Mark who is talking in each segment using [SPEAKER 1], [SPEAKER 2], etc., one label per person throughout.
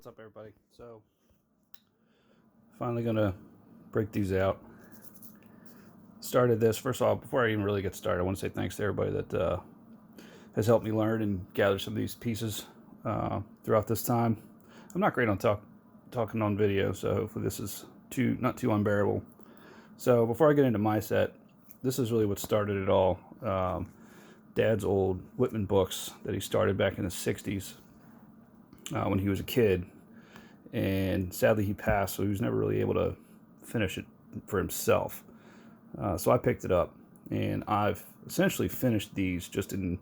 [SPEAKER 1] what's up, everybody? So, finally gonna break these out. Started this, first of all, before I even really get started, I want to say thanks to everybody that has helped me learn and gather some of these pieces throughout this time. I'm not great on talking on video, so hopefully this is not too unbearable. So before I get into my set, this is really what started it all. Dad's old Whitman books that he started back in the 60s when he was a kid. And sadly he passed, so he was never really able to finish it for himself. So I picked it up, and I've essentially finished these just in,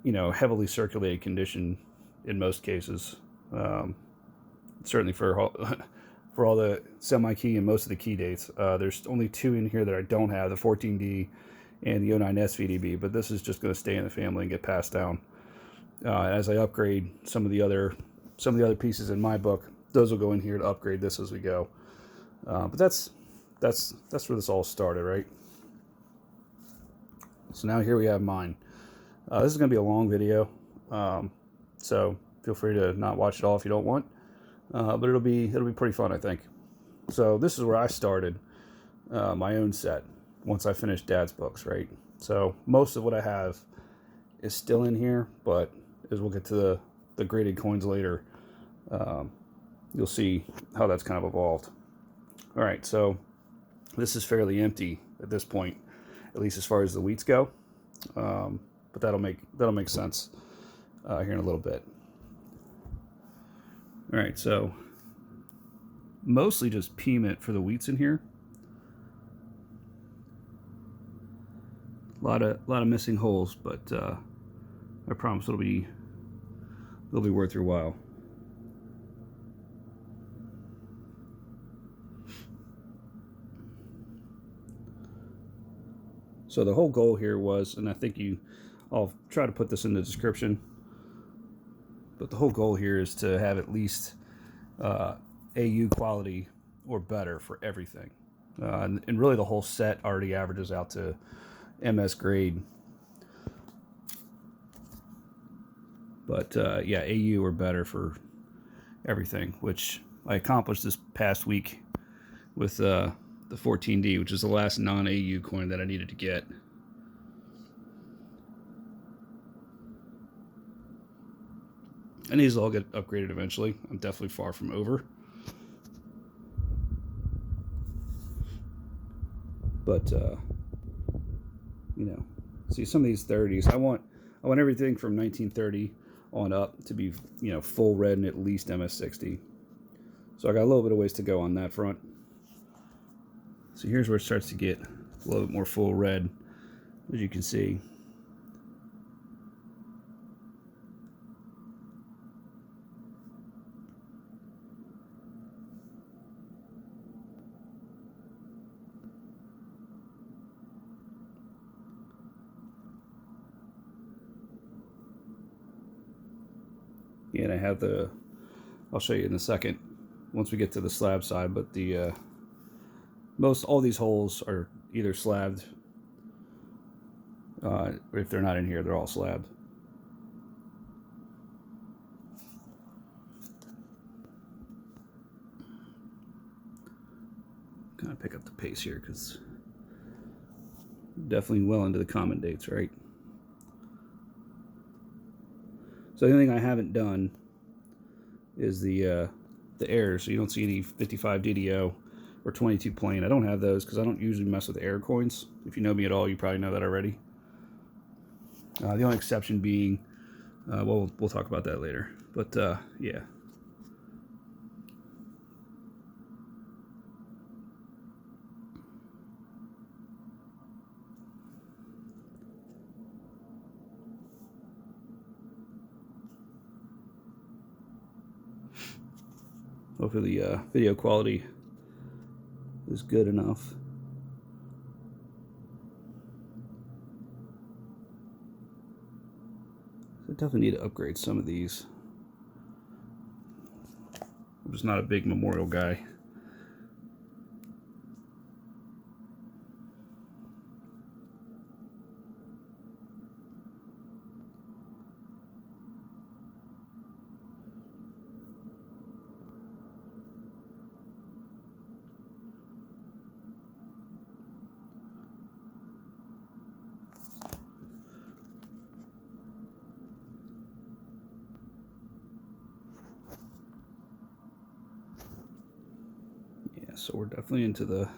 [SPEAKER 1] heavily circulated condition in most cases. Certainly for all the semi-key and most of the key dates. There's only two in here that I don't have, the 14D and the 09 S VDB, but this is just going to stay in the family and get passed down. As I upgrade some of the other pieces in my book, those will go in here to upgrade this as we go. But that's where this all started, right? So now here we have mine. This is going to be a long video, so feel free to not watch it all if you don't want. But it'll be pretty fun, I think. So this is where I started my own set once I finished Dad's books, right? So most of what I have is still in here, but as we'll get to the graded coins later, you'll see how that's kind of evolved. All right, so this is fairly empty at this point, at least as far as the wheats go. But that'll make sense here in a little bit. All right, so mostly just pea mint for the wheats in here. A lot of missing holes, but I promise it'll be worth your while. So the whole goal here was, and I think I'll try to put this in the description, but the whole goal here is to have at least AU quality or better for everything. And really the whole set already averages out to MS grade. But yeah, AU or better for everything, which I accomplished this past week with the 14D, which is the last non-AU coin that I needed to get. And these will all get upgraded eventually. I'm definitely far from over. But see some of these 30s. I want everything from 1930 on up to be full red and at least MS60. So I got a little bit of ways to go on that front. So here's where it starts to get a little bit more full red, as you can see. And I have I'll show you in a second once we get to the slab side, but all these holes are either slabbed, or if they're not in here, they're all slabbed. Kind of pick up the pace here because definitely well into the common dates, right? So the only thing I haven't done is the airs. So you don't see any 55 DDO or 22 plain. I don't have those because I don't usually mess with air coins. If you know me at all, you probably know that already. The only exception being, well, we'll talk about that later. But yeah. Hopefully the video quality is good enough. I definitely need to upgrade some of these. I'm just not a big memorial guy. So we're definitely into the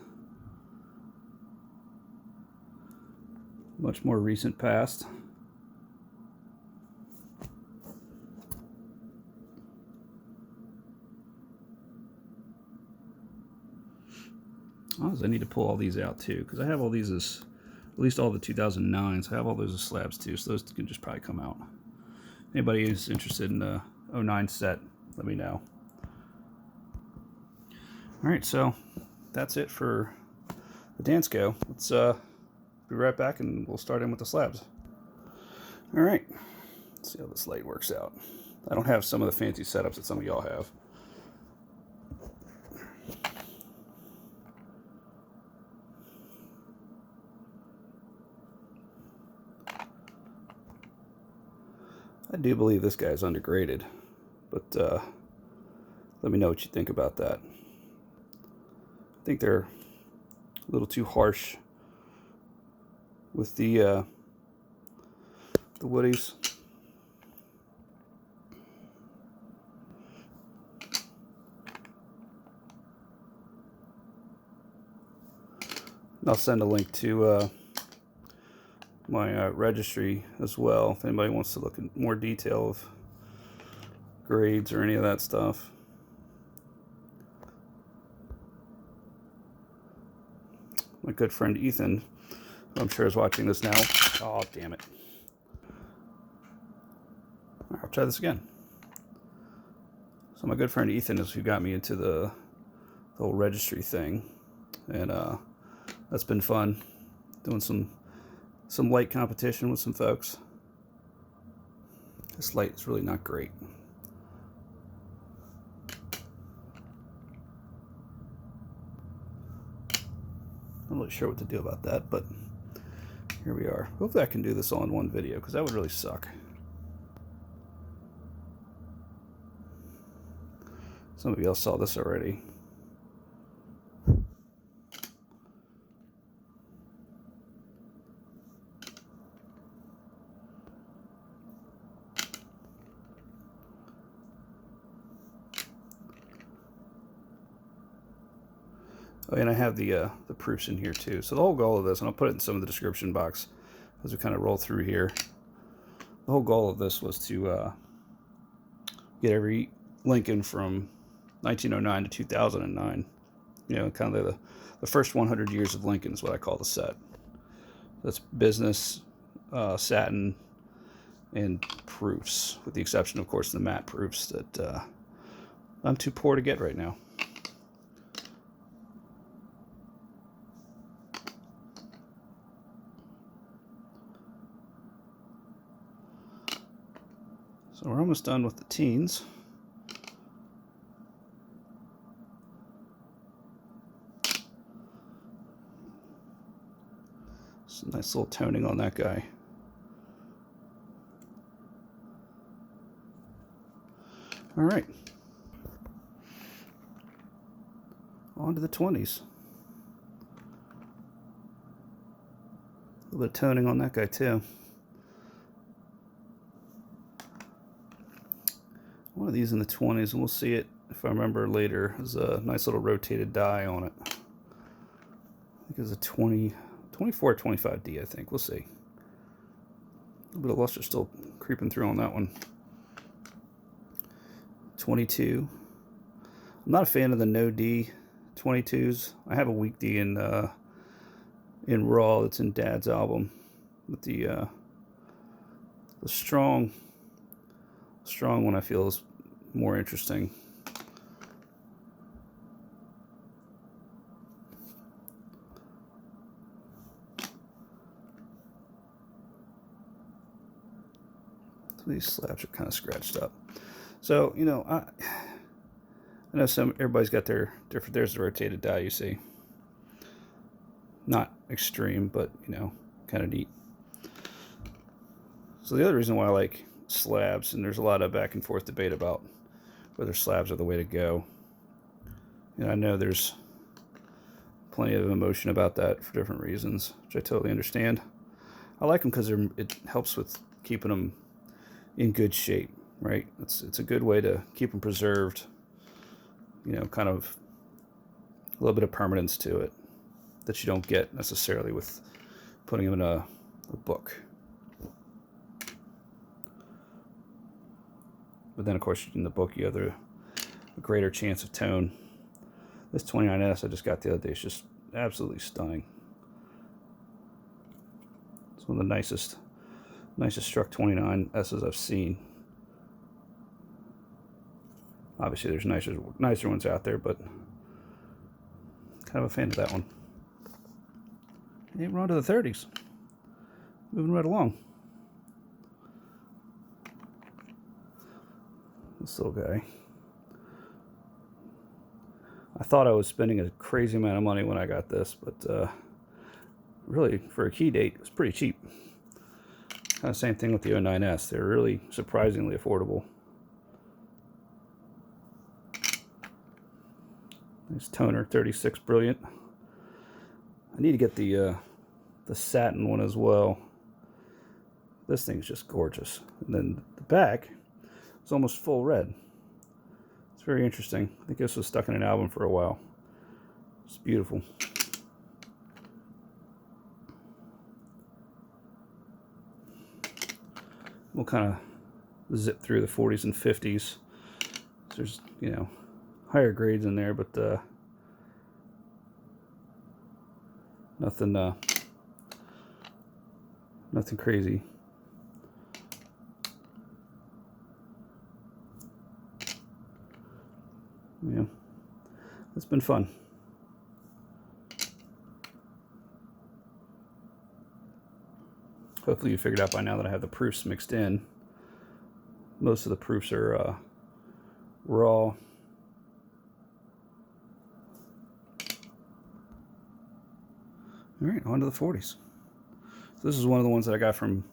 [SPEAKER 1] much more recent past. I need to pull all these out too, because I have all these as, at least all the 2009s, I have all those as slabs too, so those can just probably come out. Anybody who's interested in the 09 set, let me know. Alright, so that's it for the Dansko. Let's be right back and we'll start in with the slabs. Alright, let's see how this light works out. I don't have some of the fancy setups that some of y'all have. I do believe this guy's undergraded, but let me know what you think about that. I think they're a little too harsh with the woodies. I'll send a link to my registry as well if anybody wants to look in more detail of grades or any of that stuff. My good friend Ethan, who I'm sure is watching this now. Oh, damn it. I'll try this again. So my good friend Ethan is who got me into the whole registry thing, and that's been fun, doing some light competition with some folks. This light is really not great. I'm not really sure what to do about that, but here we are. Hopefully I can do this all in one video, because that would really suck. Some of y'all saw this already. Oh, and I have the proofs in here too. So the whole goal of this, and I'll put it in some of the description box as we kind of roll through here. The whole goal of this was to get every Lincoln from 1909 to 2009. You know, kind of the first 100 years of Lincoln is what I call the set. That's business, satin, and proofs, with the exception, of course, the matte proofs that I'm too poor to get right now. So we're almost done with the teens. Some nice little toning on that guy. All right. On to the 20s. A little bit of toning on that guy too. One of these in the 20s, and we'll see it if I remember later. There's a nice little rotated die on it. I think it's a 24 25D, I think. We'll see. A little bit of luster still creeping through on that one. 22. I'm not a fan of the no D 22s. I have a weak D in raw that's in Dad's album, but the strong one I feel is more interesting. So these slabs are kind of scratched up. So, you know, I know everybody's got their different. There's the rotated die, you see. Not extreme, but you know, kind of neat. So the other reason why I like slabs, and there's a lot of back and forth debate about whether slabs are the way to go. And I know there's plenty of emotion about that for different reasons, which I totally understand. I like them because it helps with keeping them in good shape, right? It's a good way to keep them preserved, you know, kind of a little bit of permanence to it that you don't get necessarily with putting them in a book. But then, of course, in the book, you have a greater chance of tone. This 29S I just got the other day is just absolutely stunning. It's one of the nicest struck 29S's I've seen. Obviously, there's nicer ones out there, but kind of a fan of that one. And we're on to the 30s. Moving right along. This little guy. I thought I was spending a crazy amount of money when I got this, but really, for a key date, it was pretty cheap. Kind of same thing with the 09S. They're really surprisingly affordable. Nice toner, 36 brilliant. I need to get the satin one as well. This thing's just gorgeous. And then the back is almost full red. It's very interesting. I think this was stuck in an album for a while. It's beautiful. We'll kind of zip through the 40s and 50s. So there's, you know, higher grades in there, but nothing crazy. Yeah, it's been fun. Hopefully you figured out by now that I have the proofs mixed in. Most of the proofs are raw. All right, on to the 40s. So this is one of the ones that I got from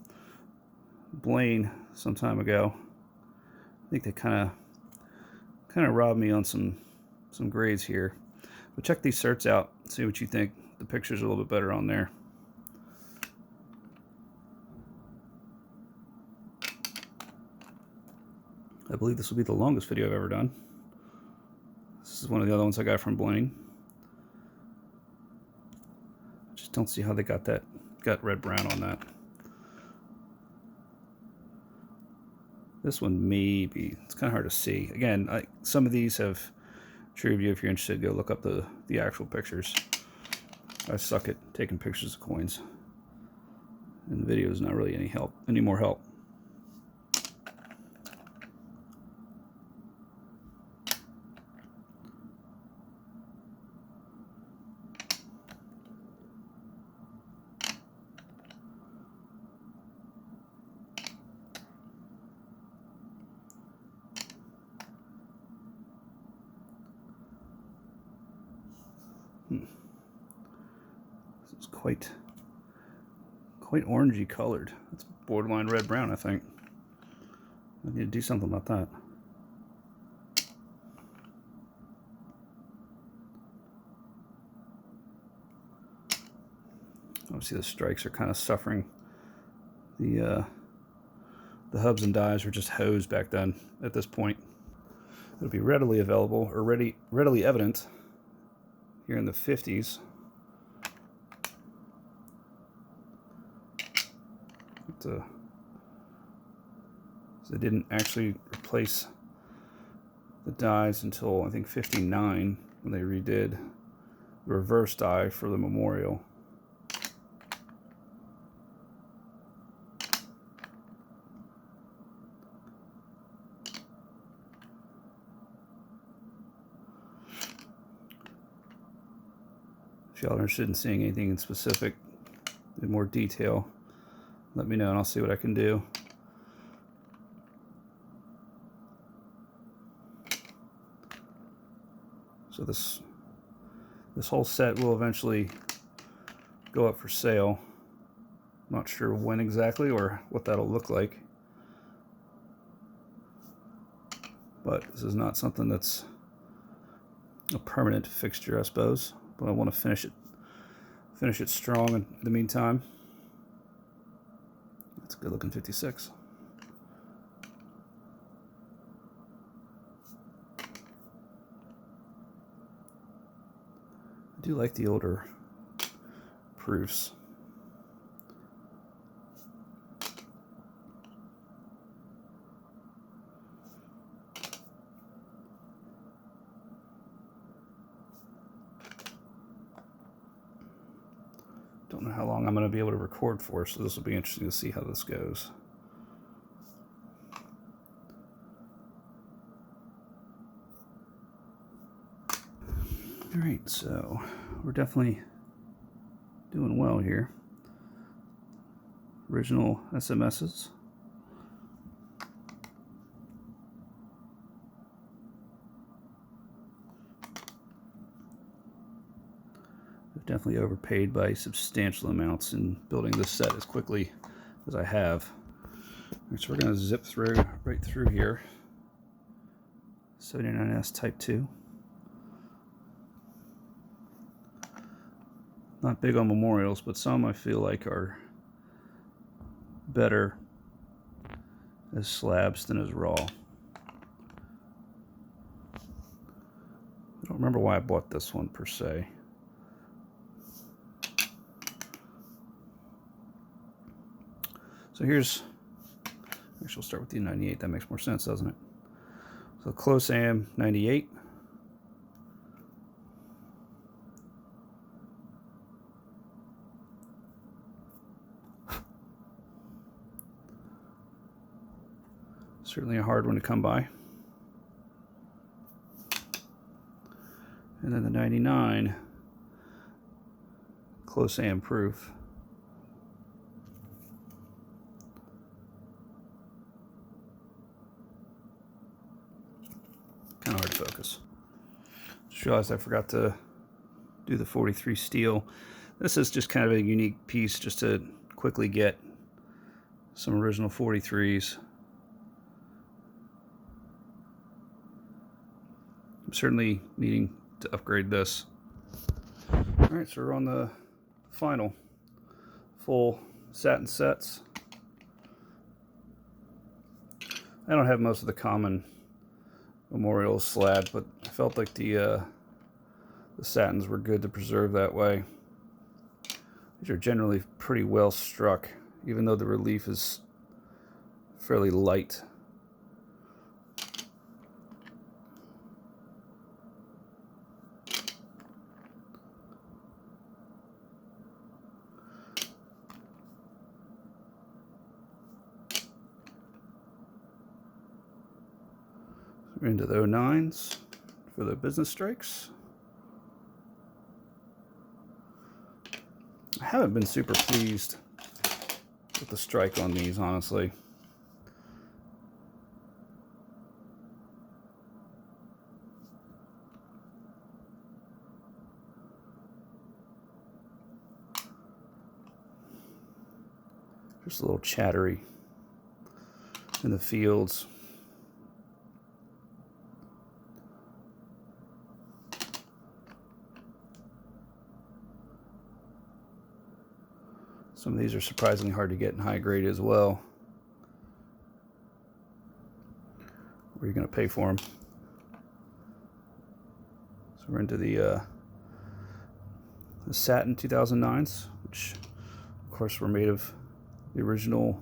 [SPEAKER 1] Blaine some time ago. I think they kind of robbed me on some grades here. But check these certs out, see what you think. The pictures are a little bit better on there. I believe this will be the longest video I've ever done. This is one of the other ones I got from Blaine. I just don't see how they got red-brown on that. This one maybe, it's kind of hard to see. Again, some of these have true view. If you're interested, go look up the actual pictures. I suck at taking pictures of coins, and the video is not really any more help. This is quite orangey colored. It's borderline red-brown, I think. I need to do something about that. Obviously the strikes are kind of suffering. The hubs and dies were just hosed back then at this point. It'll be readily available, or readily evident here in the 50s. So they didn't actually replace the dies until I think 59 when they redid the reverse die for the memorial. If y'all are interested in seeing anything in specific, in more detail, let me know and I'll see what I can do. So this whole set will eventually go up for sale. I'm not sure when exactly or what that'll look like. But this is not something that's a permanent fixture, I suppose. But I want to finish it strong in the meantime. That's a good looking 56. do like the older proofs. Don't know how long I'm going to be able to record for, so this will be interesting to see how this goes. Alright, so we're definitely doing well here. Original SMSs. I've definitely overpaid by substantial amounts in building this set as quickly as I have. Right, so we're going to zip through right through here. 79S Type 2. Not big on memorials, but some I feel like are better as slabs than as raw. I don't remember why I bought this one per se. So here's, actually we'll start with the 98, that makes more sense, doesn't it? So close AM 98. Certainly a hard one to come by. And then the 99, close AM proof. Kind of hard to focus. Just realized I forgot to do the 43 steel. This is just kind of a unique piece just to quickly get some original 43s. I'm certainly needing to upgrade this. Alright, so we're on the final full satin sets. I don't have most of the common memorial slab, but I felt like the satins were good to preserve that way. These are generally pretty well struck, even though the relief is fairly light. We're into the 09s for the business strikes. I haven't been super pleased with the strike on these, honestly. Just a little chattery in the fields. Some of these are surprisingly hard to get in high grade as well. Where are you going to pay for them? So we're into the satin 2009s, which of course were made of the original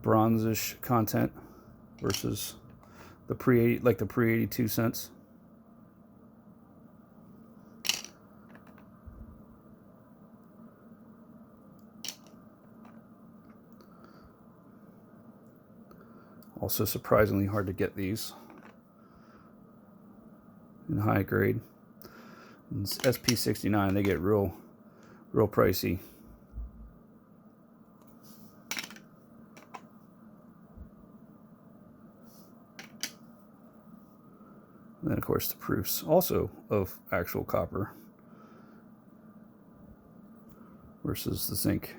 [SPEAKER 1] bronzish content versus the pre-82 cents. Also surprisingly hard to get these in high grade. And SP69, they get real pricey. And then of course the proofs also of actual copper versus the zinc.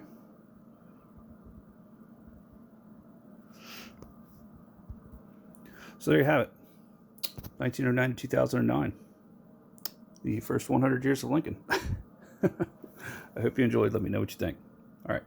[SPEAKER 1] So there you have it, 1909 to 2009, the first 100 years of Lincoln. I hope you enjoyed. Let me know what you think. All right.